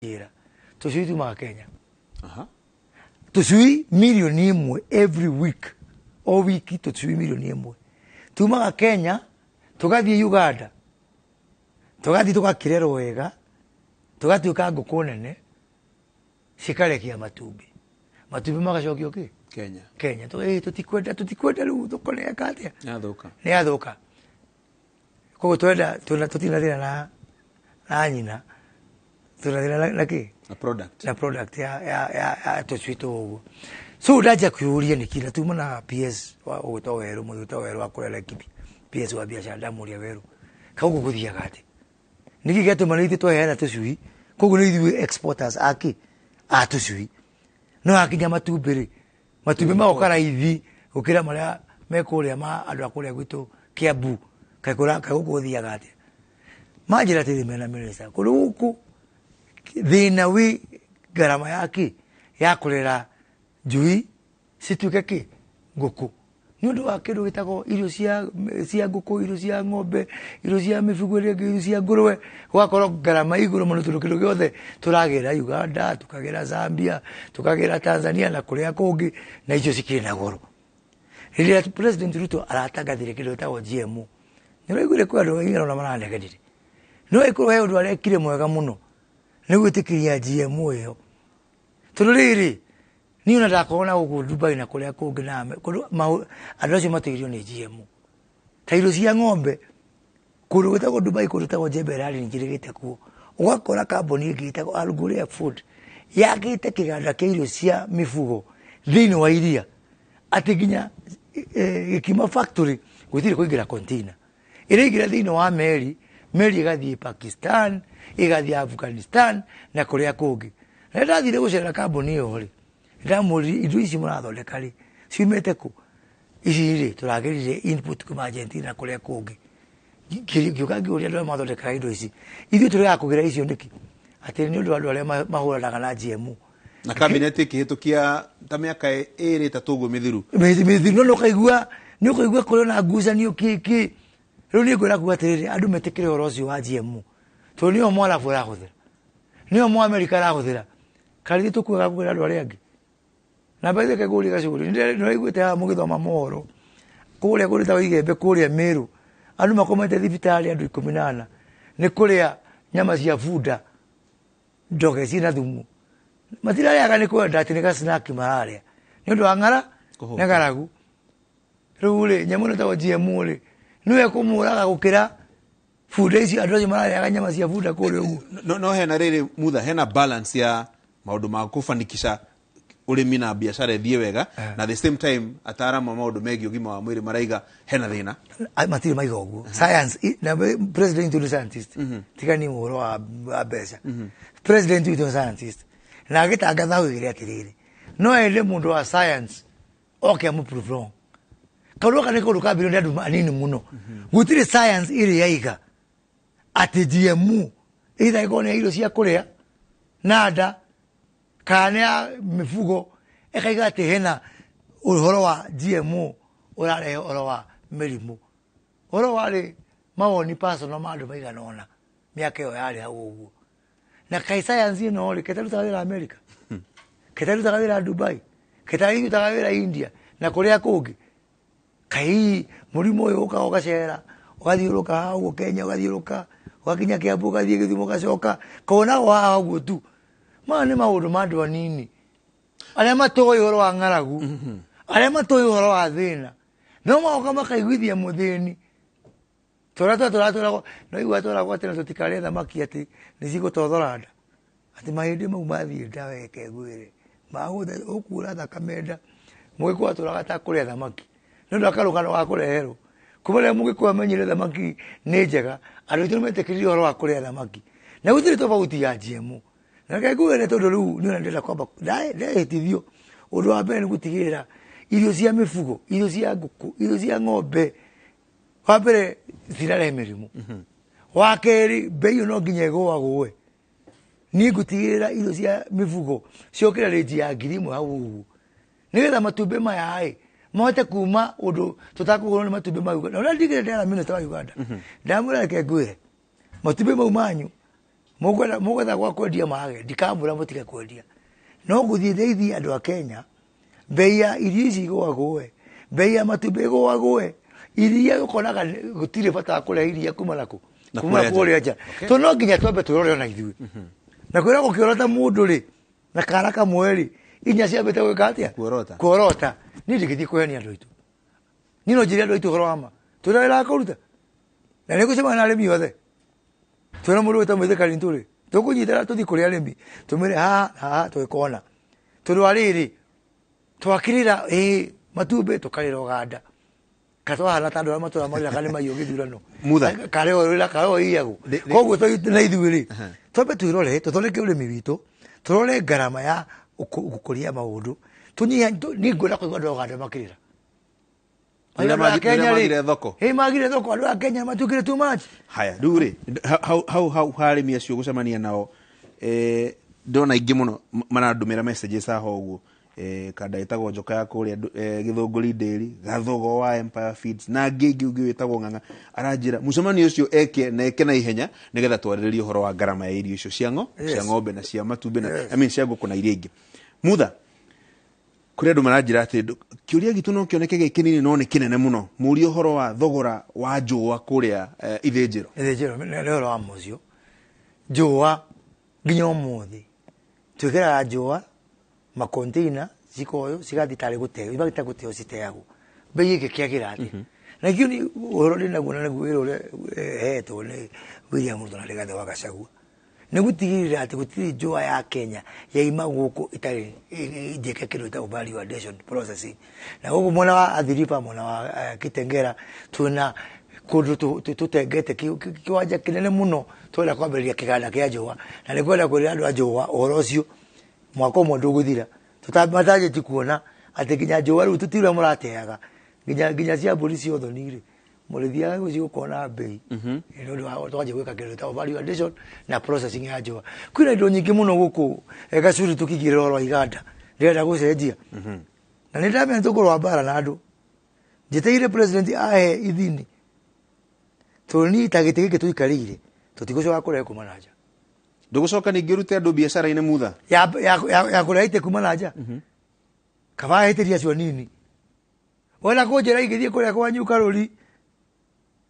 Ira. Tushui tuma Kenya. Tushui milioni imwe every week. O wiki tushui milioni imwe. Tuma Kenya, tugathie Uganda. Tugathie tukakirero wega. Tugatuika ngũkũ nene. Cikarekia matumbĩ. Matumbĩ magacokio ki? Kenya. Kenya. Tutikwenda rĩu thũkũ atia. Nĩyathũka. Nĩyathũka. Koguo tutinathĩna na nyina. Tunathĩna na kĩ? Na product. Na product ya tũcui tũguo. So ndaja kũũria nĩkĩ tuma na PS wa ũgũtwa werũ mũgũtwa werũ wa kũrera ekipi. PS wa biacara ndamuria werũ. Kaugu gũthiaga atĩ. Nĩkĩ gĩatũma nĩ ithuĩ twaheana tũcui. Koguo nĩ ithuĩ exporters aki a tũcui. No akinya matumbĩ rĩ. Matumbĩ magoka raithi gũkĩra marĩa mekũrĩa ma andũ a kũrĩa gwitũ Kiambu. Kaigũkũ gũthiaga atĩ. Manjĩra atĩ mena minister. Kũrĩ gũkũ thĩna wĩ garama yake ya kũrera njui cituĩke kĩ ngũkũ nĩ ũndũ wa kĩndũ gĩtagwo irio cia ngũkũ irio cia ng'ombe irio cia mĩbugo irio cia ngũrwe gũgakorwo garama igũrũ mũno tondũ kĩndũ gĩothe tũragĩra Uganda tukagĩra Zambia tukagĩra Tanzania na kũrĩa kũngĩ na icio cikĩrĩ na goro rĩrĩa President Ruto aratangathire kĩndũ gĩtagwo GMO nĩ ũraiguire kwĩ andũ aingĩ na maranegedire no ĩkorwo he ũndũ arekire mwega mũno nĩ gwĩtĩkĩria GMO ĩyo tondũ rĩrĩ niĩ ona ndakorwo gũkũ Dubai na kũrĩa kũngĩ na andũ acio mateithio nĩ GMO ta irio cia ng'ombe kũndũ gwĩtagwo Dubai kũndũ gwĩtagwo Jebel Ali nĩnjĩrĩgĩte kuo ũgakora kambuni ĩngĩ ĩtagwo Al Ghurair Food yagĩte kĩganda kĩa irio cia mĩbugo thĩinĩ wa iria atĩ nginya Gĩkima factory gũtirĩ kũingĩra container ĩraingĩra thĩinĩ wa meri ĩgathiĩ Pakistan ĩgathiĩ Afghanistan na kũrĩa kũngĩ na ndathire gũcerera kambuni ĩyo rĩ ndamũri indo ici mũrathondeka rĩ ciumĩte kũ ici rĩ tũragĩrire input kuma Argentina kũrĩa kũngĩ gĩũka ngĩũria andũ arĩa mathondekaga indo ici ithuĩ tũrĩaga kũgĩra icio nĩkĩ atĩ nĩ ũndũ wa andũ arĩa mahũranaga na GMO na kabineti ĩkĩhĩtũkia ta mĩaka ĩrĩ ĩtatũ ũguo mĩthiru no nĩ ũkaigua kũrĩ na ngucanio kĩkĩ rĩu niĩ ngwĩra kuga atĩrĩrĩ andũ metĩkĩre ũhoro ũcio wa GMO tondũ nĩyo Mwarabu arahũthĩra nĩyo Mũamerika arahũthĩra karĩthĩ tũkuaga kũgĩra andũ arĩa angĩ na mbere kegũri gacũri nĩraiguĩte haha mũgĩthoma mohoro kũrĩa gwĩtagwo Igembe kũrĩa Mĩrũ andũ makomete thibitarĩ andũ 14 nĩ kũrĩa nyama cia bunda ndoge ciĩna thumu matirarĩaga nĩ kwenda atĩ nĩ ga-snack mararĩa nĩ ũndũ wa ng'ara na ng'aragu rĩu rĩ nyamũ ĩno ĩtagwo GMO rĩ nĩwe kũmũraga gũkĩra bunda ici andũ acio mararĩaga nyama cia bunda kũrĩa ũguo no hena rĩrĩ mutha hena balance ya maũndũ ma kũfanikisha ũrĩmi na biacara ĩthiĩ wega na the same time ataaramu maũndũ megiĩ ũgima wa mwĩrĩ maraiga hena thĩna matirĩ maiga ũguo science na president ni scientist tigani ũhoro wa mbeca president ni scientist na agĩtangatha oigire atĩrĩrĩ no ende mũndũ wa science oke amũprove wrong kaũndũ gaka nĩ kaũndũ kambĩrĩirio nĩ andũ anini mũno gũtirĩ science ĩrĩ yaiga atĩ GMO ĩthagĩkorwo nĩ irio cia kũrĩa na nda kana ya mĩbugo ĩkaiga atĩ hena ũhoro wa GMO ũrarehe ũhoro wa mĩrimũ ũhoro warĩ mawoni personal ma andũ maigana ũna mĩaka ĩyo yarĩ hau ũguo na kai science ĩno rĩ ketarutaga wĩra Amerika ketarutaga wĩra Dubai ketarutaga wĩra India na kũrĩa kũngĩ kai mũrimũ ũyũ ũkaga ũgacera ũgathiũrũka haha ũguo Kenya ũgathiũrũka ũgakinya Kiambu ũgathiĩ Gĩthumo ũgacoka konago haha ũguo tu maya nĩ maũndũ ma andũ anini arĩa matũĩ ũhoro wa ng'aragu arĩa matũĩ ũhoro wa thĩna no magoka makaiguithia mũthĩni tũratũragwo no igua tũragwo atĩ na tũtikarĩe thamaki atĩ nĩ cigũtothora nda atĩ mahĩndĩ mau mathiĩ nda weke ngwĩre ũkuura thakame nda mũgĩkũyũ atũraga atakũrĩa thamaki nĩ ũndũ wa karũgano ga kũreherwo kuma rĩrĩa mũgĩkũyũ amenyire thamaki nĩ njega andũ aitũ nĩmetĩkĩrire ũhoro wa kũrĩa thamaki na gũtirĩ tofauti ya GMO na kaiguĩre tondũ rĩu niĩ ona ndĩrenda kwamba ndehĩtithio ũndũ wa mbere nĩ gũtigĩrĩra irio cia mĩbugo irio cia ngũkũ irio cia ng'ombe wa mbere cirarehe mĩrimũ wa kerĩ mbei no nginya ĩgũagũe niĩ ngũtigĩrĩra irio cia mĩbugo ciokĩra rĩnji ya 1,000 hau ũguo nĩgetha matumbĩ maya mahote kuma ũndũ tũtakũgũrwo nĩ matumbĩ ma Uganda na ũrĩa ndigĩrĩte ya minister wa Uganda ndamwĩra reke ngwĩre matumbĩ mau manyu Mũgwetha gwa kwendia mage ndikamwĩra mũtige kwendia no gũthiĩ theithi andũ a Kenya bei ya irio ici igũagũe bei ya matumbĩ igũagũe iria ũkonaga gũtirĩ bata wa kũrĩa iria kuma naku kuma kũrĩa nja to no nginya twambe twĩrore ona ithuĩ na kwĩra gũkĩorota mũndũ rĩ na kara kamwe rĩ inya ciambĩte gwĩka atĩa kuorota niĩ ndingĩthiĩ kũhenia andũ aitũ niĩ no njĩre andũ aitũ ũhoro wa ma twĩna wĩra wa kũruta na nĩ gũcemania na arĩmi othe twĩna mũndũ wĩta Mũithĩkani tũrĩ tũkũnyitana tũthiĩ kũrĩ arĩmi tũmĩre haha twĩkona tondũ arĩrĩ twakĩrĩra matumbĩ tũkarĩra Ũganda katwahana ta andũ arĩa matũra marĩra kana maiyũ gĩthurano karĩ o iyagwo koguo na ithuĩ rĩ twambe twĩrore tũthondeke ũrĩmi witũ tũrore ngarama ya gũkũria maũndũ niĩ ngwenda kũigua andũ a Ũganda makĩrĩra magire thoko andũ a Kenya matuĩkire too much haya rĩu rĩ hau harĩmi acio gũcemania nao ndona ingĩ mũno marandũmĩra messages haha ũguo kada ĩtagwo njoka ya kũrĩa Gĩthũngũri Dairy Gathogo wa Empire Feeds na angĩ ũngĩ wĩtagwo Ng'ang'a aranjĩra mũcemanio ũcio eke na ihenya nĩgetha twarĩrĩrie ũhoro wa ngarama ya irio icio cia ng'ombe na cia matumbĩ na cia ngũkũ na iria ingĩ Mutha kũrĩ andũ maranjĩra atĩ kĩũria gitũ no kĩoneke gĩkĩnini no nĩ kĩnene mũno mũũrie ũhoro wa thogora wa njũa kũrĩa ithĩnjĩro nĩ ũhoro wa mũcio njũa nginya ũmũthĩ twĩkĩraga njũa makonteina cikoyo cigathi tarĩ gũteo ibagĩte gũteo citeagwo bei ĩgĩkĩagĩra atĩ na kĩu nĩ ũhoro ndĩ naguo na nĩguo wĩra ũrĩa hetwo nĩ William Ruto na Rigathĩ wa Gachagua nĩ gũtigĩrĩra atĩ gũtirĩ njũa ya Kenya yaima gũkũ ĩtarĩ njĩke kĩndũ gĩtagwo value addition processing na gũkũ mwena wa Athi River mwena wa Kitengela twĩna kũndũ tũtengete kĩwanja kĩnene mũno twenda kwambĩrĩria kĩganda kĩa njũa na nĩ kwenda kwĩra andũ a njũa ũhoro ũcio mwaka ũmwe ndũgũthira tũtambatanjĩti kuona atĩ nginya njũa rĩu tũtiũrĩa mũrateaga nginya cia mbũri cia ũthoni rĩ mũrĩthiaga gũci gũkona bei nĩ ũndũ wa twanjia gwĩka kĩndũ gĩtagwo value addition na processing ya njũa kwĩna indo nyingĩ mũno gũkũ Gachuri tũkĩigĩrĩra ũhoro wa iganda ndĩrenda gũcenjia na nĩ ndamenya tũkũrũa mbara na andũ njĩtĩire president ahe ithini tondũ niĩ ta gĩtĩ gĩkĩ tũikarĩire tũtigũcoka kũrehe kuma na nja ndũgũcoka ningĩ ũrute andũ biacara-inĩ Mutha ya kũrehe itĩ kuma na nja kaba hĩtĩria acio nini wona kũnjĩra igĩthiĩ kũrĩa kwanyu Karũri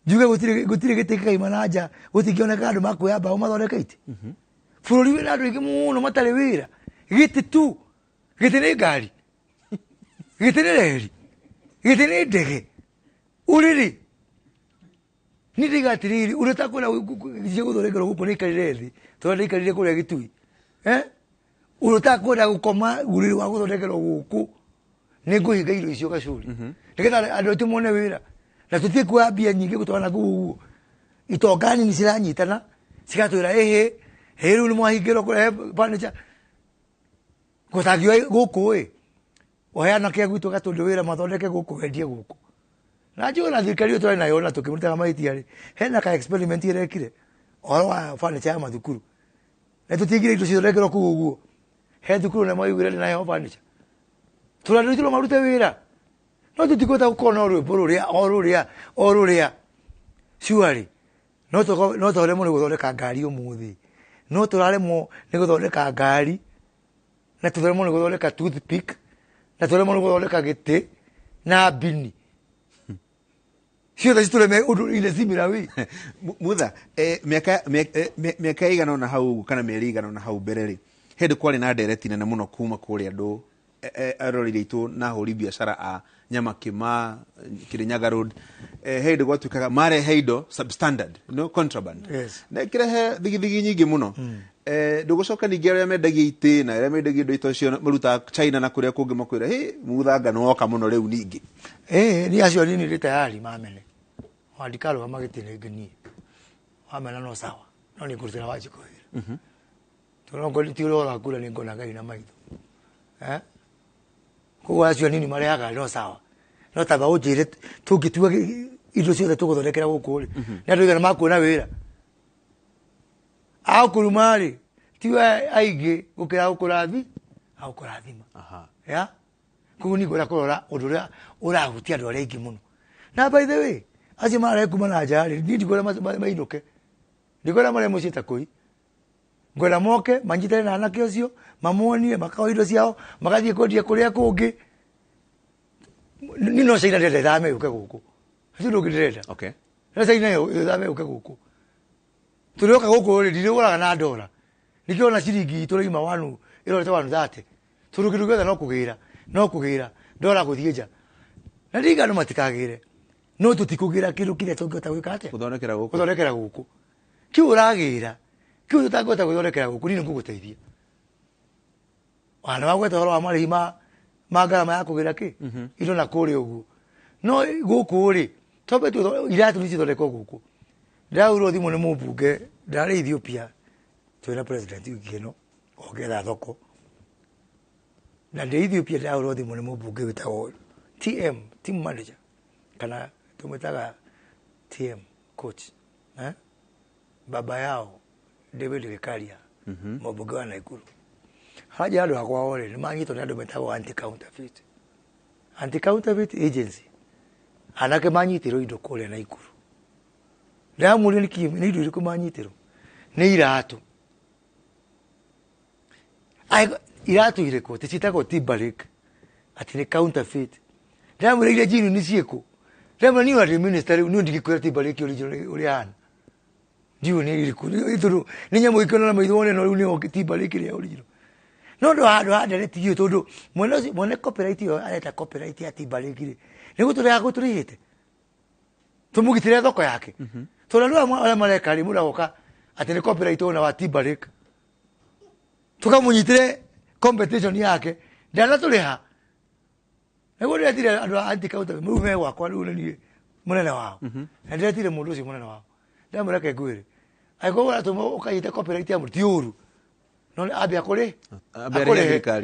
njuge gũtirĩ gĩtĩ gĩkaima na nja gũtingĩoneka andũ makuoya mbaũ mathondeke itĩ bũrũri wĩna andũ aingĩ mũno matarĩ wĩra gĩtĩ tu gĩtĩ nĩ ngari gĩtĩ nĩ reri gĩtĩ nĩ ndege ũrĩrĩ nĩ ndigatirĩrĩ ũrĩta kwĩna cia gũthondekerwo gũkũ nĩ ikarire thĩ tondũ nĩ ikarire kũrĩa Gĩtui ũrĩta kwĩna gũkoma ũrĩrĩ wa gũthondekerwo gũkũ nĩ ngũhinga irio icio Gachuri nĩgetha andũ aitũ mone wĩra na tũtiĩ kuoya mbia nyingĩ gũtwara kũu ũguo itonga nini ciranyitana cigatwĩra rĩu nĩ mwahingĩrwo kũrehe furniture gũtangĩoya gũkũ oheana kĩa gwitũ gatũndũ wĩra mathondeke gũkũ wendie gũkũ na njũĩ na thirikari ĩyo twarĩ nayo na tũkĩmũrutaga mahĩtia rĩ hena ka experiment ĩrekire ũhoro wa furniture ya mathukuru na tũtingire indo cithondekerwo kũu ũguo he thukuru na maugire naheo furniture tũrandĩrĩtwo marute wĩra no tũtikũhota gũkorwo na rwĩmbo rũrĩa ciuarĩ no tũremwo nĩ gũthondeka ngari ũmũthĩ no tũraremwo nĩ gũthondeka ngari na tũremwo nĩ gũthondeka toothpick na tũremwo nĩ gũthondeka gĩtĩ na bini ciothe citũreme ũndũ ine similar way Mutha mĩaka ĩigana ũna hau kana mĩeri ĩigana ũna hau mbere rĩ hĩndĩ kwarĩ na ndereti nene mũno kuma kũrĩa andũ arorire itũ na ahũri biacara a Nyamakima Kirinyaga Road hĩndĩ gwatuĩkaga marehe indo substandard contraband na ĩkĩrehe thigithigi nyingĩ mũno ndũgũcoka ningĩ arĩa mendagia itĩ na arĩa mendagia indo icio cio marutaga China na kũrĩa kũngĩ makwĩra Mutha ngano woka mũno rĩu ningĩ nĩ acio nini rĩ tayari mamene wandikarũga magĩtĩ ngenie wamena no sawa no nĩ kũrutĩra Wanjikũ wĩra tondũ ti ũrĩa ũrakura nĩ ngona Ngai na maitho koguo acio nini marehaga no sawa no tamba ũnjĩre tũngĩtua indo ciothe tũgũthondekera gũkũ rĩ nĩ andũ aigana makuona wĩra akũruma rĩ tiwe aingĩ gũkĩra gũkũrathi agũkũrathima koguo nĩ ngwenda kũrora ũndũ ũrĩa ũrahutia andũ arĩa aingĩ mũno na by the way acio marahe kuma na nja rĩ niĩ ndikwenda mainũke ndikwenda marĩa mũciĩ ta kũi ngwenda moke manjitane na anake ucio mamuonie makao indo ciao magathie kwendia kuria kungi ni no caina ndenda thame uke guku ndio ndirenda Okay. na caina yo thame uke guku tulioka guku ri ndiriguraga na dola nikiona ciringi turima wanu irorete wanu thate turukirugetha no kugira dola guthie na ndiga no matikagire no tutikugira kindu kiria tungota gwika ate kuthondekera guku kiu uragira kiu tutangota guthondekera guku ni nguguteithia wana wagweta horo wa marima magarama ya kugira ki indo na kuri ugu no guku ri tobe tu iratu ni cithondekwo guku ndauro thimu ni mubunge ndari Ethiopia twina president ukino ogetha thoko na ndi Ethiopia ndauro thimu ni mubunge witawo team manager kana tumetaga TM coach baba yao David Gikaria mubunge wa Naikuru haja ndo akwa ole ni manyito ndio metago anti counterfeit agency anake manyitiro indo kule Naikuru ndamuri ni indo iri kumanyitiro ni iratu ireko ticitako Timberlake ati ni counterfeit ndamuri ile jinu ni cieko ndamuri ni wa minister ni ndigikwira Timberlake uri hana ndiyo ni iriku ituru ni nyamu ikona na maithone no ni Timberlake ri original no ndo hado retio tondu mwene copyright yo areta copyright ya Timberlake ri nigo turihite tumugitire thoko yake tondu ndo ala mareka ri muragoka ati ni copyright ona wa Timberlake tukamunyitire competition yake ndana turiha ego retire andu anti counter mume wakwa ru ni munene wao ndetire mundu ucio munene wao ndamureke gwire aiko wala tumo ukayita copyright ya mutiuru no abia kore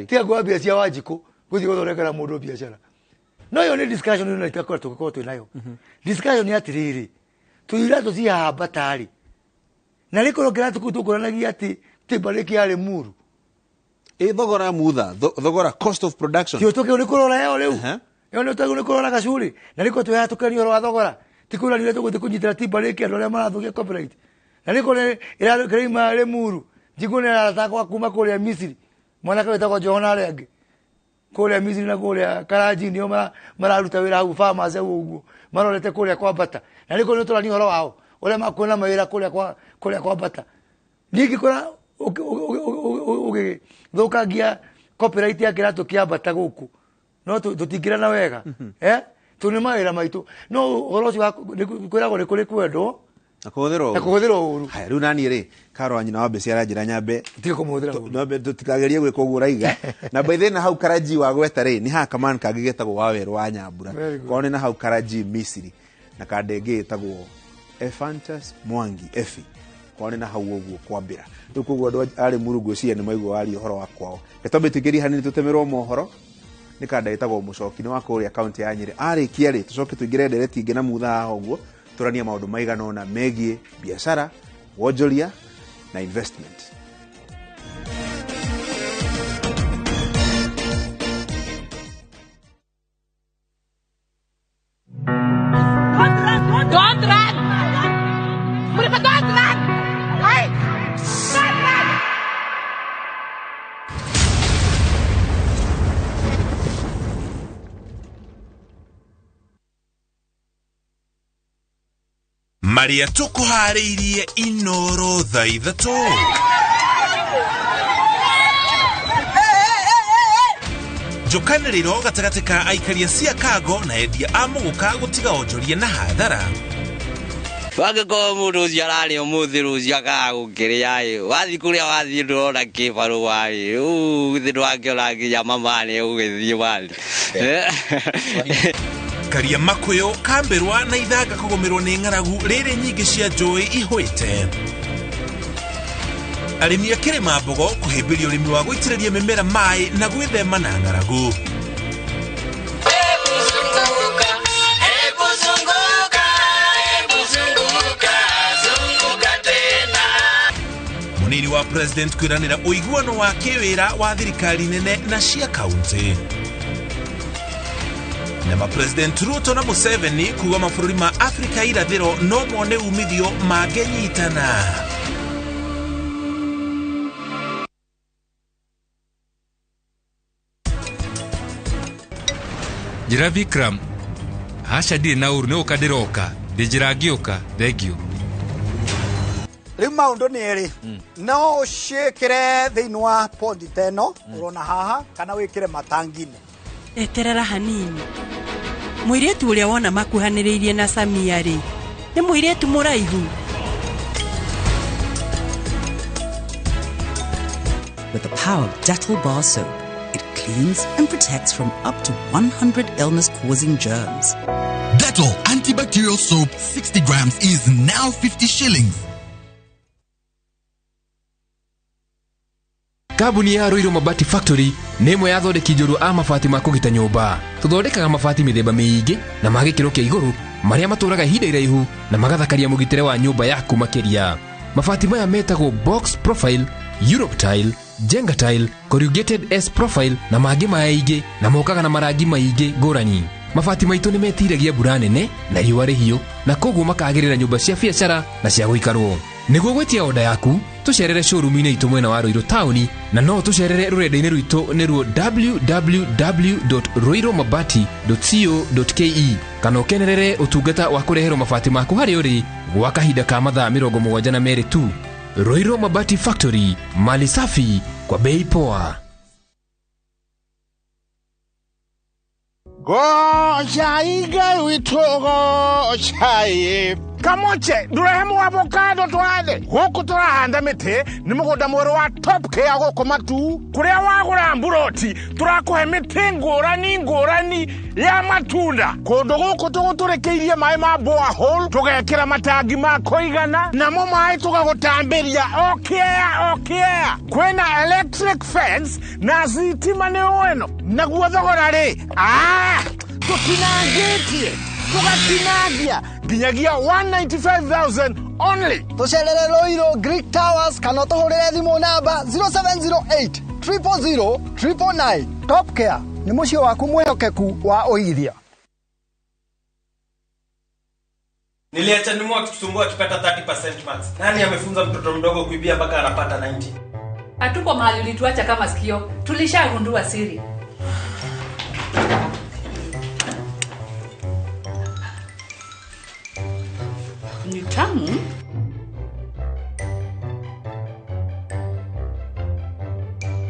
tia go abia cia wajiko guthi guthorekera mundu biashara no yo ni discussion no itakora tukoko twinayo discussion ya tiriri tuira tucia batari na riko kira tukutukuranagia ati Timberlake yale muru thogora mutha thogora cost of production tio toke ni kurora yao leu yo no tagu ni kurora kacuri na riko tuya tukani ro thogora tikura ni tuguthi kunyitira Timberlake andu aria marathukia copyright na riko ni ira kreima le muru jikone atakwa kuma kule Misri mwana kaweta kwa Johana rege kule Misri na kule Karaji ndio mararuta wira hau farmers au ugu marolete kule kwa bata na riko ni tola ni horo wao ole makona mawira kule kwa bata niki kora okay thokagia copyright ya kirato kia bata guku no tutikira na wega tuni mawira maitu no horoci wa kwirago ni kule kwendo nakuhuthiro uru haya riu nani ri karo anyina wa besi aranjira nyambe tiko muhuthira uru no be tutikageria gwika uguo raiga na by then hau Karaji wa gweta ri ni ha kaman kagigetagwo wa weru wa Nyambura kone na hau Karaji Misiri na kadege etagwo Ephantus Mwangi Efi kone na hau uguo kwambira riu kuguo ndo ari murugo cia ni maigwo wari horo wa kwao etombe tigeri hanini tutemerwo mohoro ni kada etagwo mucoki ni wa kuria account ya Nyeri ari kiari tucoke tuingire ndereti ingi na mutha haha uguo turania maundu maigana ona megie biashara wonjoria na investment Don't run! Mereka don't run! Hey! Don't run! Maria tukuhariirie inoro thaa ithatu njukaniriro gatagati ka aikaria cia Kago na endia a muguka gutiga onjoria na hathara wangĩkorwo mũndũ ũcio ararĩ ũmũthĩ rũciũ akaga gũkĩrĩa wathiĩ kũrĩa wathiĩ ndũrona kĩbarũa rĩu thĩ ndwakĩona nginya mama nĩegũgĩthiĩ marĩ karia makuyu kambirwa na ithanga kugomerwo ni ng'aragu rĩrĩ nyingĩ cia njũĩ ihwĩte arĩmi a Kĩrĩma Mbogo kũhĩmbĩria ũrĩmi wa gũitĩrĩria mĩmera maĩ na gwĩthema na ng'aragu munini wa president kwiranĩra ũiguano wa kĩwĩra wa thirikari nene na cia kaunti na mapresident Ruto na Museveni kuga mabũrũri ma Afrika irathĩro no mone umithio mangĩnyitana Njira Vikram. Hasha ndire na uru ni ukandiroka. Ndinjira ngioka. Thank you. Riu maundu ni eri. No ushikire thiini wa pondi teno urona haha kana wikire matangini. Eterera hanini. Muiretu uria wona makuhaniriirie na Samia ri. Ni muiretu muraihu. With the power of Dettol bar soap, it cleans and protects from up to 100 illness-causing germs. Dettol antibacterial soap 60 grams is now 50 shillings. Kabuni ya Roiro Mabati Factory nemo yathondeki njorua a mabati ma kugita nyumba. Tuthondekaga mabati mithemba miingi na magikiro kia iguru maria maturaga ihinda iraihu na magathakaria mugitire wa nyumba yaku makiria. Mabati maya metagwo box profile, Europe tile, Jenga tile, corrugated S profile na mangi maingĩ na mokaga na marangi maingi ngũrani. Mabati maitũ nĩ metiragia mbura nene na riũa rĩhiũ na koguo makagĩrĩra nyũmba cia biacara na cia gũikarwo. Nĩguo gwetia oda yaku tucerere showroom-inĩ itũ mwena wa Roiro Town na no tucerere rũrenda-inĩ rwitũ nĩruo www.roiromabati.co.ke kana ũkenerere ũtungata wa kũreherwo mabati maku harĩ ũrĩ gwa kahinda ka mathaa 72 tu. Roiro Mabati Factory, mali safi kwa bei poa. Goshaiga witogo shai kamoche durehemu avocado twade huku turahanda mite ni mugunda mwero wa Top Care guku matu kuria wagura mburoti turakuhe mite ngurani ya matunda kundu guku tuguturekeirie mai ma borehole tugekira matangi ma kuigana namo mai tugagutambiria okay kwina electric fence na sitima ni weno naguo thogora ri tutinangitie tugatinagia ginyagia 195,000 only. Tucerere Roiro Greek Towers kana tuhurire thimu namba 0708 000 999. Top Care ni mucio waku mwehokeku wa uigithia. Niliacha nimu akitusumbua akipata 30% max. Nani amefunza mtoto mdogo kuibia mpaka anapata 90? Hatuko mahali ulituacha kama sikio. Tulishagundua siri. Ni tamu.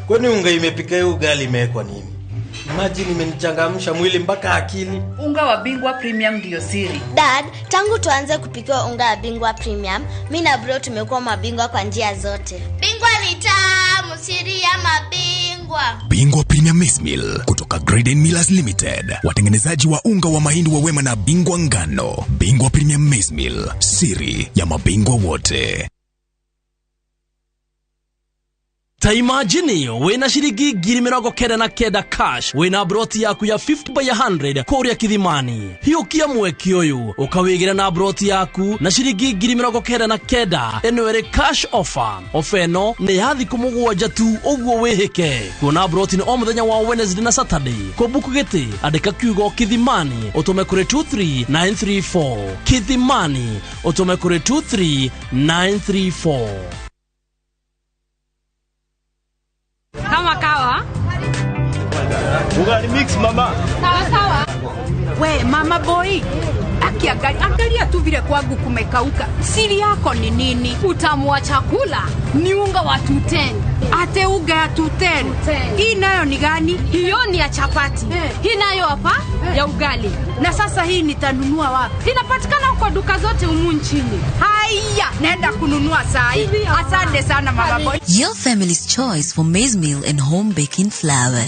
Kwani unga imepika ugali imewekwa nini? Imagine imenichangamsha mwili mpaka akili. Unga wa Bingwa Premium ndio siri. Dad, tangu tuanze kupika unga wa Bingwa Premium, mimi na bro tumekuwa mabingwa kwa njia zote. Bingwa ni tamu, siri ya mabingwa. Bingwa Premium Maize Meal kutoka Graden Millers Limited, watengenezaji wa unga wa mahindi wa Wema na Bingwa ngano. Bingwa Premium Maize Meal, siri ya mabingwa wote. Ta imagine wena shiringi 99 cash wena broti yaku ya 50 by 100 kuria Kithimani. Hiukia mweki uyu ukawigira na broti yaku na shiringi 99 eno ere cash offer. Ofeno ni hathi kumugwanja tu uguo wihike. Kuona broti ni o muthenya wa Wednesday na Saturday. Kubuku giti andika kiugo Kithimani utume kure 23934. Kithimani utume kure 23934. Kama kawa ugali mix mama. Sawa. We mama boy, angalia tu vile kwangu kumekauka. Siri yako ni nini? Utamu wa chakula ni unga wa 210. Ate unga ya 210. Hii nayo ni gani? Hiyo ni ya chapati. Hii nayo hapa ya ugali. Na sasa hii nitanunua wapi? Inapatikana huko duka zote humu nchini. Haya, naenda kununua saa hii. Asante sana mama boy. Your family's choice for maize meal and home baking flour.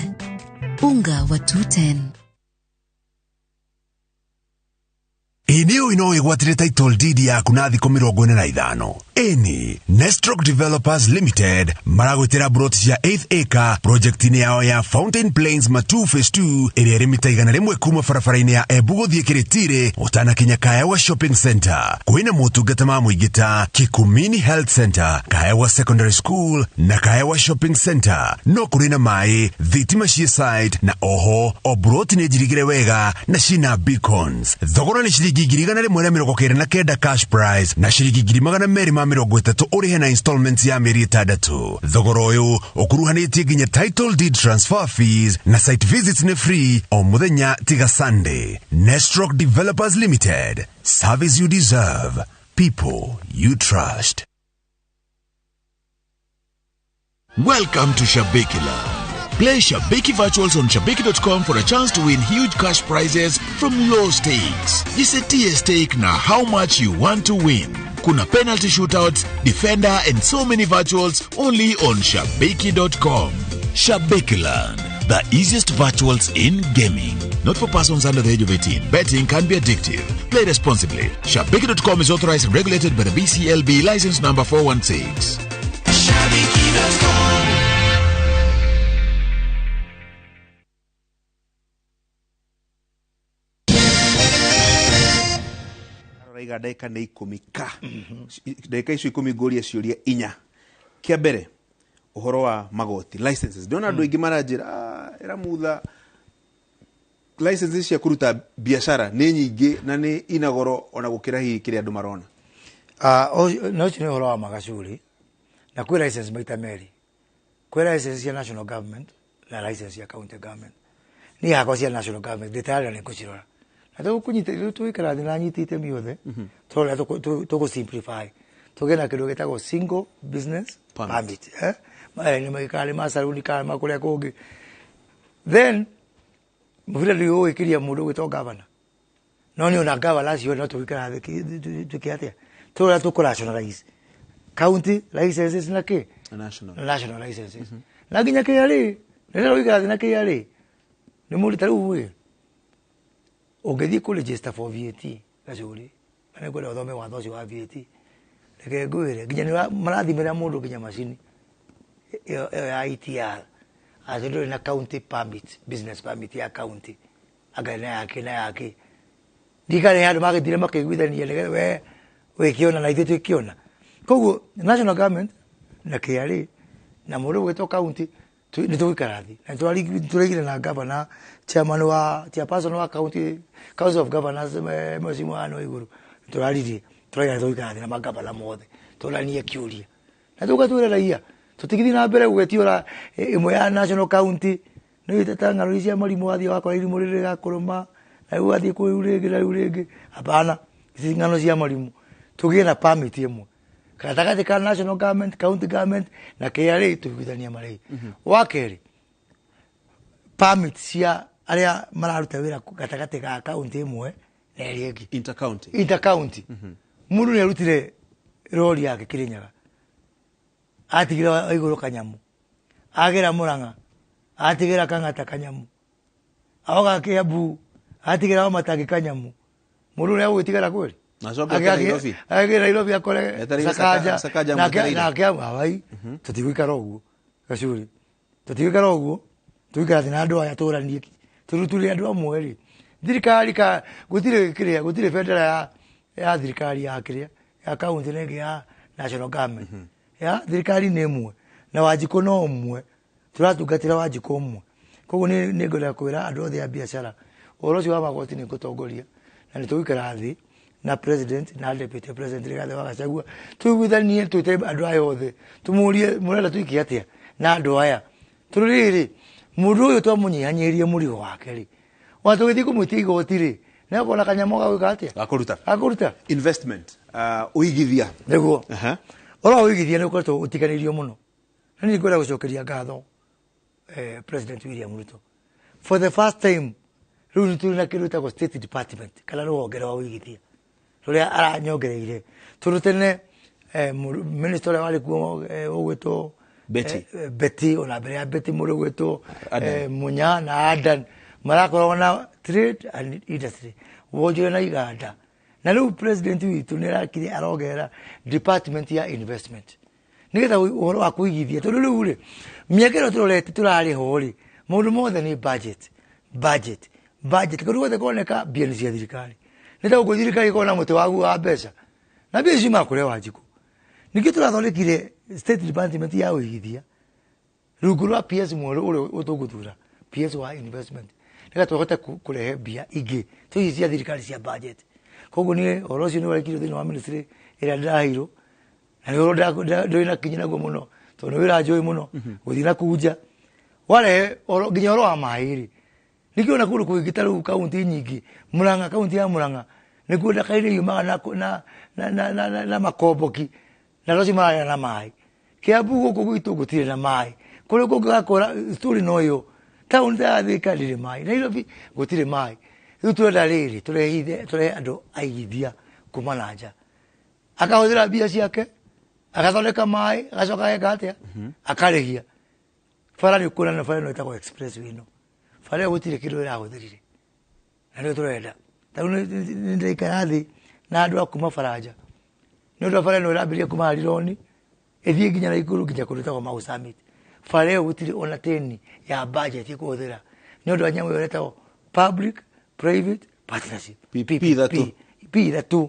Unga wa 210. Eneo inoigwatire title deed ya kunathi 45. Eni Nestrock Developers Limited maragwetera broti cia 8th acre project-ini yao ya Fountain Plains Matu Phase 2 ĩrĩa ĩrĩ mita 100 kuma barabara-inĩ ya Embu gũthiĩ Kĩrĩtire ũtanakinya Kaewa Shopping Center. Kwĩna motungata ma mũingĩ ta Kikumini Health Center, Kaewa Secondary School na Kaewa Shopping Center. No kũrĩ na maĩ, thitima cia site na oho o broti nĩ njirigĩre wega na cina beacons. Thogora nĩ ciringi 129 cash price na ciringi 200 30 ũrĩhe na installments ya mĩeri 6. Thogora ũyũ ũkuruhanĩtie nginya title deed transfer fees na site visits nĩ free o mũthenya tiga Sunday. Nestrock Developers Limited. Service you deserve. People you trust. Welcome to Shabikila. Play Shabiki Virtuals on Shabiki.com for a chance to win huge cash prizes from low stakes. Jisetie stake na how much you want to win. Kuna penalty shootouts, defender and so many virtuals only on Shabiki.com. Shabikiland, the easiest virtuals in gaming. Not for persons under the age of 18. Betting can be addictive. Play responsibly. Shabiki.com is authorized and regulated by the BCLB license number 416. Shabiki.com. Raiga ndeka nĩ 10 ka ndeka icio 10 ngũria ciũria 4 kĩa mbere ũhoro wa magoti licenses ndona andũ aingĩ maranjĩra era mutha licenses cia kũruta biashara nĩ nyingĩ na nĩ inagoro ona gũkĩra hihi kĩrĩa andũ marona no nĩ ũhoro wa magacuri na kwĩ license maita merĩ kwĩ license cia national government na license ya county government ni yakwa cia national government ndĩtarĩra nĩ ngũcirora na tũkũnyita twĩkara thĩ na nyitĩte miothe tũrĩa tũkũ simplify tũgena kĩndũ gĩtagwo single business permit nĩ maikari masaruni kana makũrĩa kũngĩ then mũbira nĩ ũĩkĩria mũndũ gwĩtwo governor no nĩ ona governor acio no tũikara thĩ tũkĩatĩa tũrĩa tũkũrationalize county licenses na kĩ national licenses na nginya KRA nĩ ũikara thĩ na KRA nĩ mũndũ tarĩu ũngĩthiĩ kũ register for VAT gacuri nĩ kwenda ũthome watho ũcio wa VAT reke ngwĩre nginya nĩ marathimĩra mũndũ nginya macini ya ITR atĩ ndũrĩ na county permit business permit ya county agana yake ndikare handũ magĩthire makĩiguithania nĩ we wĩkĩona na ithuĩ twĩkĩona koguo national government na KRA na mũndũ gwĩtwo county nĩ tũgũikara thĩ na tũrĩgire na governor chairperson wa county council of governors mheshimiwa Wano Iguru tũraririe tũraiga tũgũikara thĩ na magavana mothe tũranie kĩũria na tũgatwĩra raia tũtigithie na mbere gwetiora ĩmwe ya national county nĩ ĩtatang'aro cia marimũ wathiĩ wakora irimũ rĩrĩ gakũrũma na wathiĩ kũu rĩngĩ hapana ici ng'ano cia marimũ tũgĩe na permit ĩmwe gatagatĩ ka national government county government na KRA tũiguithania marĩ wa kerĩ permit cia arĩa mararuta wĩra gatagatĩ ga county ĩmwe na ĩrĩa ĩngĩ intercounty mũndũ nĩ arutire rori yake Kĩrĩnyaga atigĩra Igũrũ Kanyamu agera Mũrang'a atigĩra Kang'ata Kanyamu aoga Kiambu atigĩra Wamatangi Kanyamu mũndũ nĩ agũgĩtigara kweli agera Nairobi akore Sakaja na Kiambu awai tũtigũikara ũguo gacuri tũtigũikara ũguo tũikara na andũ aya tũranie tũrutũre andũ amwe rĩ thirikari ka gũtirĩ federal ya thirikari ya kĩrĩa ya county nĩ ya national government ya thirikari nĩ ĩmwe na Wanjikũ no ũmwe tũratungatĩra Wanjikũ ũmwe koguo nĩ ngwenda kwĩra andũ othe a biacara ũhoro ũcio wa magoti nĩ ngũtongoria na nĩ tũgũikara thĩ na president na deputy president Rigathĩ wa Gachagua tũiguithanie twĩte andũ aya othe tũmũrie mũrenda tũikie atĩa na andũ aya tũrĩrĩ mũndũ ũyũ twamũnyihanyirie mũrigo wake rĩ watũgĩthiĩ kũmwĩtia igoti rĩ nĩ akona kanyamũ gagwĩka atĩa gakũruta investment ũigithia nĩguo ũrĩa ũigithia nĩ ũkoretwo ũtiganĩirio mũno na nĩ ngwenda gũcokeria ngatho president William Ruto for the first time rĩu nĩ tũrĩ na kĩndũ gĩtagwo state department kana rũhonge rwa ũigithia rũrĩa aranyongereire tũrutene minister ũrĩa warĩ kuo ũgwĩtwo Betty ona mbere ya Betty mũndũ gwĩtwo Munya na Adan marakorwo na trade and industry wonjore na iganda na rĩu president witũ nĩ arakire arogera department ya investment nĩgetha ũhoro wa kũigithia tondũ rĩu rĩ mĩaka ĩno tũrorete tũrarĩ ho rĩ maũndũ mothe nĩ budget kũndũ guothe kuoneka mbia nĩ cia thirikari nĩ ta gũkũ thirikari ĩkorwo na mũtĩ waguo wa mbeca na mbia ici makũrĩa Wanjikũ ningĩ tũrathondekire state department ya ũigithia rungu rwa PS mwerũ ũrĩa ũtũgũthura PS wa investment nĩgetha tũhote kũrehe mbia ingĩ tũici cia thirikari cia budget koguo nĩ ũhoro ũcio nĩ warekirio thĩinĩ wa ministry ĩrĩa ndĩraheirwo na ndo ina kinyina go muno to no wira joy muno guthina kuja wale ginya oro amairi nikiona kuru kuigitaru kaunti nyingi Murang'a kaunti ya Murang'a nikuenda kaire yuma na makoboki na rozima na mai Kiambu guku gwitu gutire na mai kuri gukakora story noyo town da thika ndire mai Nairobi gutire mai riu turenda riri ture andu aigithia kuma na nja akahũthĩra mbia ciake agathondeka mai agacoka eka atia akarĩhia bara nĩ kuona na bara no ĩtagwo expressway no bara ĩyo gũtirĩ kĩndũ ĩrahũthĩrire na nĩyo tũrenda tarĩu nĩ ndaikara thĩ na andũ a kuma Faranja nĩ ũndũ wa bara ĩno ĩrambĩrĩria kuma Rironi ĩthiĩ nginya na igũrũ nginya kũndũ ĩtagwo Mau Summit bara ĩyo gũtirĩ ona teni ya budget ĩkũhũthĩra nĩ ũndũ wa nyamũ ĩyo ĩtagwo public private partnership PPP ithatũ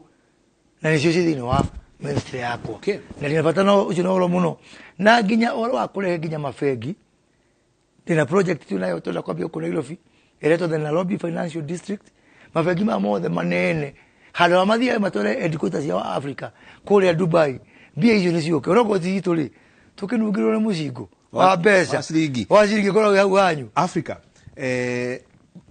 na nĩcio ciĩ thĩinĩ wa ministry yakwa na ndinabata no ũcio no ũhoro mũno na nginya ũhoro wa kũrehe nginya mabengi ndĩna project tunayo twenda kwambia gũkũ Nairobi ĩretwo the Nairobi Financial District mabengi ma mothe manene handũ ha mathiaga matware headquarters cia Africa kũrĩa Dubai mbia icio nĩ ciũke ũrogoti citũ rĩ tũkĩnungĩrwo nĩ mũcingo wa mbeca wa ciringi korwo hau hanyu Africa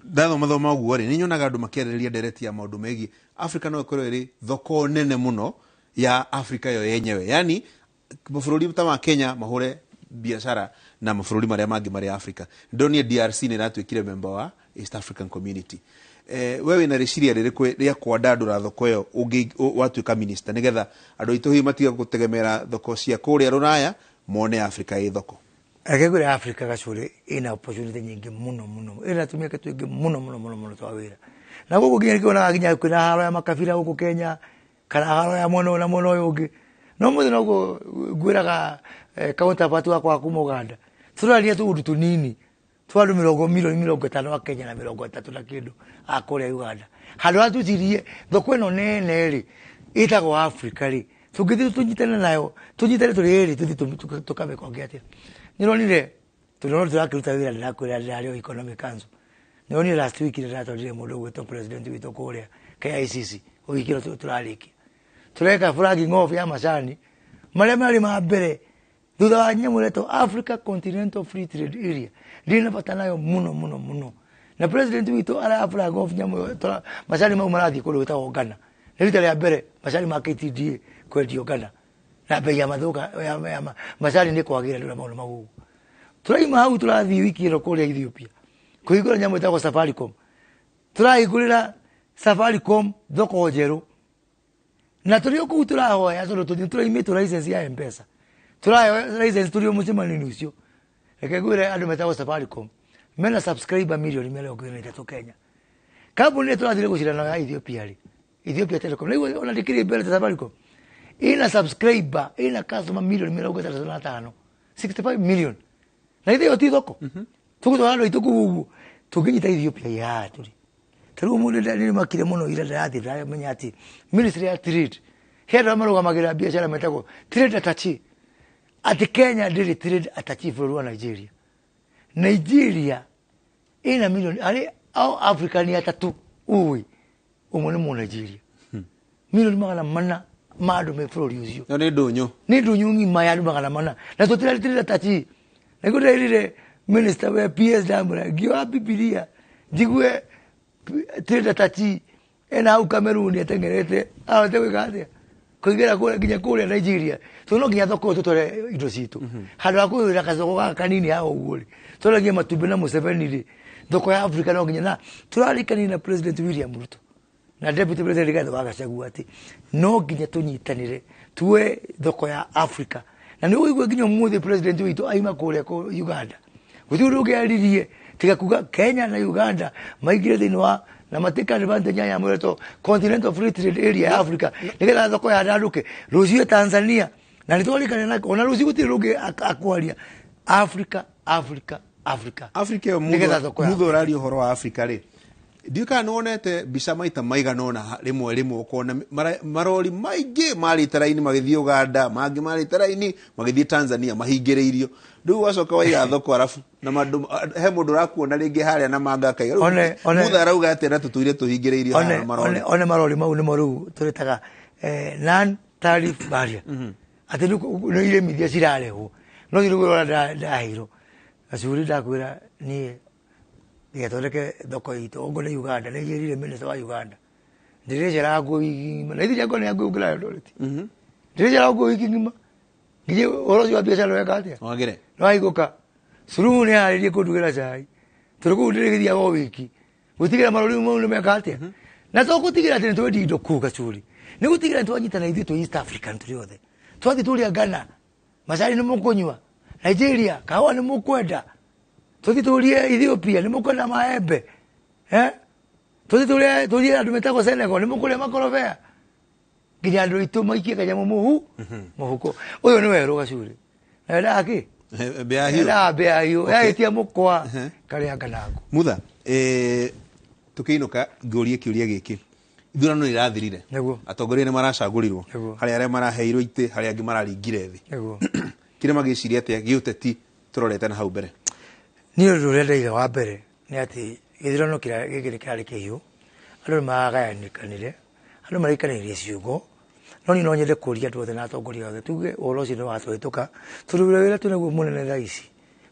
ndathoma ũguo rĩ nĩ nyonaga andũ makĩarĩrĩria ndereti ya maũndũ megiĩ Africa no ĩkorwo ĩrĩ thoko nene mũno ya Africa yo yenyewe yani mabũrũri ta ma Kenya mahũre biashara na mabũrũri marĩa mangĩ marĩ Africa ndonie DRC nĩ ĩratuĩkire member wa East African Community wewe na rĩciria rĩrĩkũ rĩa kwandandũra thoko ĩyo watuĩka minister nĩgetha andũ aitũ hihi matiga gũtegemera thoko cia kũrĩa Rũraya mone Africa ĩ thoko Agegure Africa gacũrĩ ina opportunity nyingĩ mũno ina tumia kitu kingĩ mũno twa wĩra na gũkũ nginya nĩkĩonaga nginya kwĩna haro ya makabira gũkũ Kenya kana haro ya mwena na mwena ũyũ ũngĩ no mũthĩ noguo ngwĩraga counterpart wakwa kuma Uganda tũraria tũũndũ tũnini twa andũ milioni 50 wa Kenya na 30 na kĩndũ a kũrĩa Uganda handũ ha tũcirie thoko ĩno nene rĩ ĩtagwo Africa rĩ tũngĩthiĩ tũnyitane nayo tũnyitane tũrĩ erĩ tũthiĩ tũkameka ũngĩ atĩa nĩronire tũrakĩruta wĩra ndĩrakwĩra economic council nĩronire last week ndĩratwarire mũndũ ũgwĩtwo president witũ kũrĩa KICC ũgĩkĩrwo tũrarĩkia tureka flagging off ya macani marĩa marĩ ma mbere thutha wa nyamũ ĩretwo Africa Continental Free Trade Area ndina bata nayo mũno na president witũ ara flag off nyamũ macani mau marathiĩ kũndũ gwĩtagwo Ghana nĩ rita rĩa mbere macani ma KTDA kwendio Ghana na bei ya mathuka ya macani nĩ kwagĩra ndũra maũndũ mau tũraima hau tũrathiĩ wiki ĩno kũrĩa Ethiopia kũhingũra nyamũ ĩtagwo Safaricom tũrahingũrĩra Safaricom thoko njerũ na tũrĩ kũu tũrahoya tondũ tũraimĩtwo license ya M-Pesa tũrahoya license tũrĩ mũcemanio ũcio reke ngwĩre andũ metagwo Safaricom mena subscriber milioni 23 Kenya kambuni tũrathire gũcirana ya Ethiopia rĩ Ethiopia Telecom nĩguo ona ndĩkĩrĩ mbere ta Safaricom ina subscriber ina customer milioni 35 65 million na ithio ti thoko tũgũtwara andũ aitũ kũu tũngĩnyita Ethiopia ya tũrĩ tarĩu mũndũ nĩ makire mũno ira ndathi ndamenya atĩ ministry ya trade hera marũgamagĩrĩra biashara metagwo trade attaché atĩ Kenya ndĩrĩ trade attaché bũrũri wa Nigeria ina milioni arĩ au Africa ni atatu ũĩ ũmwe nĩ Nigeria milioni 400 ma andũ me bũrũri ũcio nĩ ndũnyũ ng'ima ya andũ 400 na tũtirĩ trade attaché nĩguo ndĩrire minister wa PS ndamũra ngĩoya Bibilia njigue trade attaché ena hau Cameroon atengerete ahote gwĩka atĩa kũingĩra kũrĩa nginya kũrĩa Nigeria no nginya thoko tũtware indo citũ handũ ha kũhũthĩra gathoko gaka kanini ha ũguo rĩ tũragia matumbĩ na Museveni rĩ thoko ya Africa no nginya na tũrarikania na President William Ruto na Deputy President Rigathi wa Gachagua atĩ no nginya tũnyitanĩre tuwe thoko ya Africa na nĩ ũigua nginya mũthĩ President witũ aima kũrĩa Uganda gũtirĩ ũndũ ũngĩaririe tiga kuga Kenya na Uganda maingĩre thĩinĩ wa na mateka advantage ya mweto Continental Free Trade Area ya Africa nĩgetha thoko ya ndaruke rũciũ Tanzania na nĩtwarĩkana na ona rũciũ gũtirĩ rũngĩ akwaria Africa nĩgetha thoko ya mutho rari ũhoro wa Africa rĩ ndiũka nĩwonete mbica maita maigana ũna rĩmwe ũkona marori maingĩ marĩte raini magĩthiĩ Uganda mangĩ marĩte raini magĩthiĩ Tanzania mahingĩrĩirio rĩu wacoka waiga thoko arafu na he mũndũ ũrakuona rĩngĩ harĩa na manga kaiga mutha arauga atĩ na tũtũire tũhingĩrĩirio one marori mau nĩmo rĩu tũrĩtaga non tariff barrier ati no ile media ciraleho no thirugo ndahiro acuri ndakwira ni ndigathondeke thoko itu ongo na Uganda na yirire minister wa Uganda ndirecera ngo igima na ithia ngo ni ngo ngila ndoreti ndirecera ngo igima ngije orozi wa biashara weka atia wagire no aiguka suru ni haririe kundugira cai turuku ndirigithia go wiki gutigira marori mo no meka atia na to gutigira tene twendi indo kuga curi ni gutigira twanyitana ithu to East African turiothe twathi turia Ghana macari ni mukunywa Nigeria kawa ni mukwenda twathi turia Ethiopia ni mukwenda maembe twathi turia andu metagwo Senegal ni mukuria makorobea nginya andu itu maikie kanyamu muhuko uyu ni weru gacuri na ndaki bea hiyo yaetia mukwa karia nganago mutha tukiinuka ngorie kiuria giki ithurano irathirire atongoria ni maracagũrirwo hari aria maraheirwo ite hari angi mararingire thi kire magiciria atia giuteti turorete na hau mbere ni undu uria ndaiga wa mbere ni ati githurano gikiri kirari kihiu andu magayanikanire andu maraikanire ciugo no ni no nyende kuria andu othe na atongoria othe tuge uhoro ucio ni watwituka turure wira tunaguo munene raisi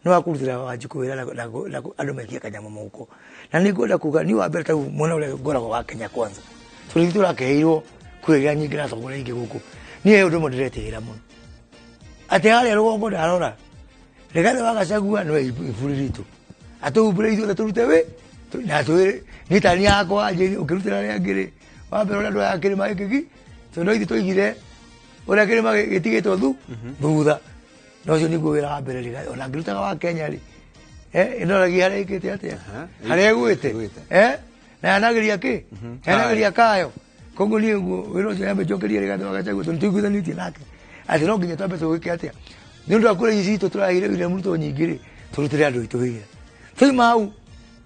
no akurutira Wanjiku wira na andu mekie kanyamu muko na ni ngwenda kuga ni wa mbere ta mwana uria ngoragwo wa Kenya Kwanza turi turakeirwo kwĩrĩa nyingĩ na atongoria ingĩ gũkũ niĩ ũndũ ũmwe ndĩretĩĩra mũno atĩ harĩa rũgongo ndarora Rigathi wa Gachagua no iburi ritũ atũhumbũre ithuothe tũrute wĩ na twĩrĩ ngitani yakwa ũkĩrutĩra rĩa ngĩrĩ wa mbere ũrĩa andũ aya kĩrĩma gĩkĩ tondũ ithuĩ tũigire ũrĩa kĩrĩma gĩtigĩtwo thutha na ũcio nĩguo wĩra wa mbere Rigathi ona ngĩrutaga wa Kenya rĩ ĩndoragia harĩa ĩkĩte atĩa harĩa ĩgwĩte na yanageria kĩ yanageria kayo koguo niĩ wĩra ũcio yambe njokerie Rigathi wa Gachagua tondũ tũiguithanĩtie nake atĩ no nginya twambe tũgĩke atĩa nĩ ũndũ wa kũrĩa ici citũ tũrahire William Ruto nyingĩ rĩ tũrutĩre andũ aitũ wĩra tũima hau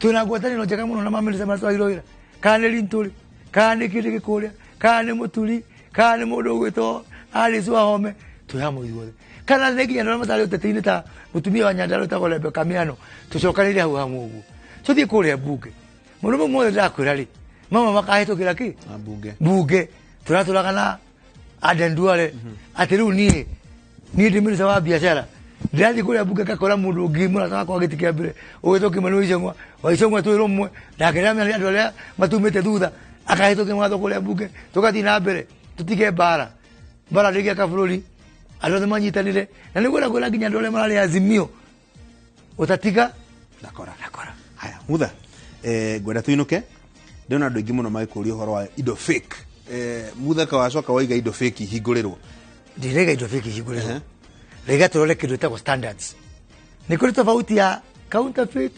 twĩna ngwatanĩro njega mũno na mamĩnĩsta marĩa twahirwo wĩra kana nĩ Linturi kana nĩ kĩndĩ gĩkũrĩa kana nĩ Mũturi kana nĩ mũndũ ũgwĩtwo Alice Wahome twĩ hamwe ithuothe kana nĩ nginya andũ arĩa matarĩ ũteti-inĩ ta mũtumia wa Nyandarua wĩtagwo Rebecca Miano tũcokanĩrĩre hau hamwe ũguo tũthiĩ kũrĩa mbunge mũndũ ũmwe mothe ndakwĩra rĩ mama makahĩtũkĩra kĩ mbunge tũratũraga na Aden Duale atĩ rĩu niĩ ndĩ mĩnĩsta wa biacara ndirathiĩ kũrĩa mbunge ngakora mũndũ ũngĩ mũrata wakwa gĩtĩ kĩa mbere ũgĩtwo Kimani wa Icũng'wa twĩ rũmwe nake nĩamenya andũ arĩa matumĩte thutha akahĩtũkia watho kũrĩa mbunge tũgathiĩ na mbere tũtige mbara ndĩgĩaka bũrũri andũ othe manyitanĩre na nĩguo kwĩra nginya andũ arĩa mararĩ Azimio ũtatiga ndakora haya mutha ngwenda tuinuke ndona andũ aingĩ mũno magĩkũria ũhoro wa indo fake mutha kawacoka waiga indo fake ihingũrĩrwo ndirega indo fake ihingũrĩrwo rega tũrore kĩndũ gĩtagwo standards nĩ kũrĩ tofauti ya counterfeit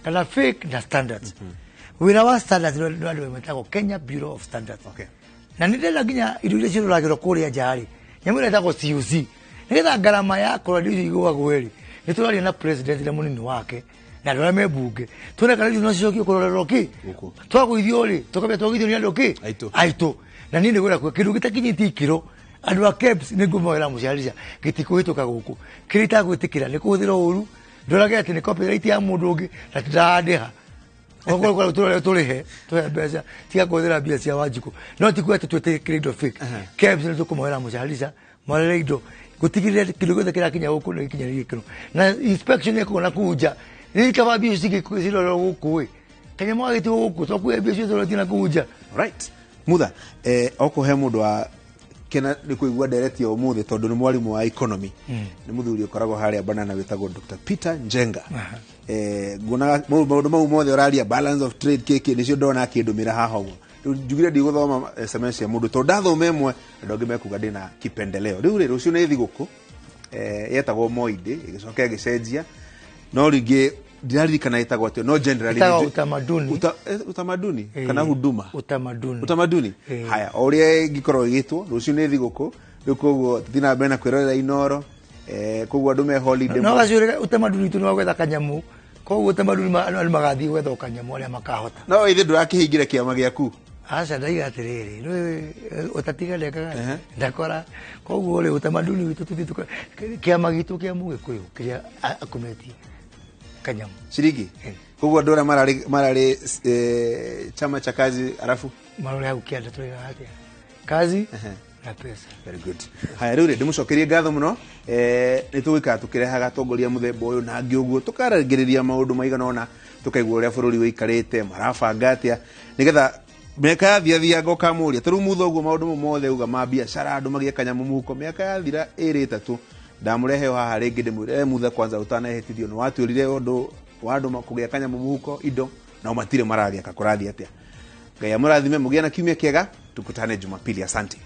kana fake na standards wĩra wa standards nĩ andũ metagwo Kenya Bureau of Standards na nĩ ndĩrenda nginya indo iria ciroragĩrwo kũrĩa nja rĩ nyamũ ĩrĩa ĩtagwo CUC nĩgetha ngarama ya kũrora indo icio igũagwo rĩ nĩ tũraria na president na mũnini wake na andũ arĩa me mbunge tuone kana indo no cicokio kũrorerwo kĩ twagũithio rĩ tũkambia twagũithio nĩ andũ kĩ aitũ na niĩ nĩgwĩra kuga kĩndũ gĩtakinyĩtie ikĩro andũ a KEBS nĩ ngũmawĩra mũciarĩca gĩtikũhĩtũka gũkũ kĩrĩa itagwĩtĩkĩra nĩ kũhũthĩra ũru ndorage atĩ nĩ copyright ya mũndũ ũngĩ na tindandĩha okorwo tũrĩhe tũhe mbeca tiga kũhũthĩra mbia cia Wanjiku no tikuga atĩ twĩtĩkĩre indo fake KEBS nĩ tũkũmawĩra mũciarĩca marore indo gũtigĩrĩra kĩndũ gĩothe kĩrakinya gũkũ nĩ gĩkinyanĩrie gĩkĩro na inspection ĩkorwo na kũu nja nĩ kaba mbia icio cirorerwo gũkũ ĩ kanyamũ gagĩtigwo gũkũ twakuoya mbia icio tũroretie na kũu nja mutha okũhe mũndũ wa kena nĩ kũigua ndereti ũmũthĩ tondũ nĩ mwarimũ wa economy nĩ mũthuri ũkoragwo harĩa Banana wĩtagwo Dr. Peter Njenga nguonaga maũndũ mau mothe ũraria balance of trade kĩkĩ nĩcio ndona akĩndũmĩra haha ũguo rĩu njugire ndigũthoma SMS ya mũndũ tondũ ndathoma ĩmwe andũ angĩ mekuga ndĩna kipendeleo rĩu rũciũ nĩ thigũkũ yetagwo Moinde ĩgĩcoka ĩgĩcenjia no rĩngĩ ndiraririkana ĩtagwo atĩ no generally utamaduni kana huduma utamaduni haya ũrĩa ĩngĩkorwo ĩgĩtwo rũciũ nĩ thigũkũ rĩu koguo tũthiĩ na mbere na kwĩrorera Inoro koguo andũ me holiday no gacũrĩ utamaduni tu no gwetha kanyamu koguo utamaduni andũ magathiĩ gwetha kanyamu arĩa makahota no ithe ndũrakĩhingĩre kĩama gĩaku aca ndaiga atĩrĩrĩ ũtatiga ndekaga ndakora koguo rĩ utamaduni witũ tũthiĩ kĩama gitũ kĩa Mũgĩkũyũ kĩrĩa akometie kanyamu shiringi koguo andũ arĩa mararĩ chama cha kazi alafu marore hau kĩanda tũiga atĩa kazi na pesa. Very good. Haya rĩu ndimucokerie ngatho muno nĩ tũgĩka tũkĩrehaga tongoria mũthemba ũyũ na angĩ ũguo tũkaragĩrĩria maũndũ maigana ona tũkaigua ũrĩa bũrũri wĩikarĩte marabanga atĩa nĩgetha mĩaka yathia ngoka mũria tũrũ mutho ũguo maũndũ mothe uga ma biacara andũ magĩeka nyamũ mũhuko mĩaka yathira 2-3 ndamũrehe haha rĩngĩ ndĩmwĩre mutha kwanza ũtanahĩtithio nĩ watuĩrire ũndũ wa andũ kũgĩaka nyamũ mũhuko indo na matirĩ maragĩaka kũrathi atĩa Ngai amũrathime mũgĩe na kiumia kĩega tukutane Jumapili asante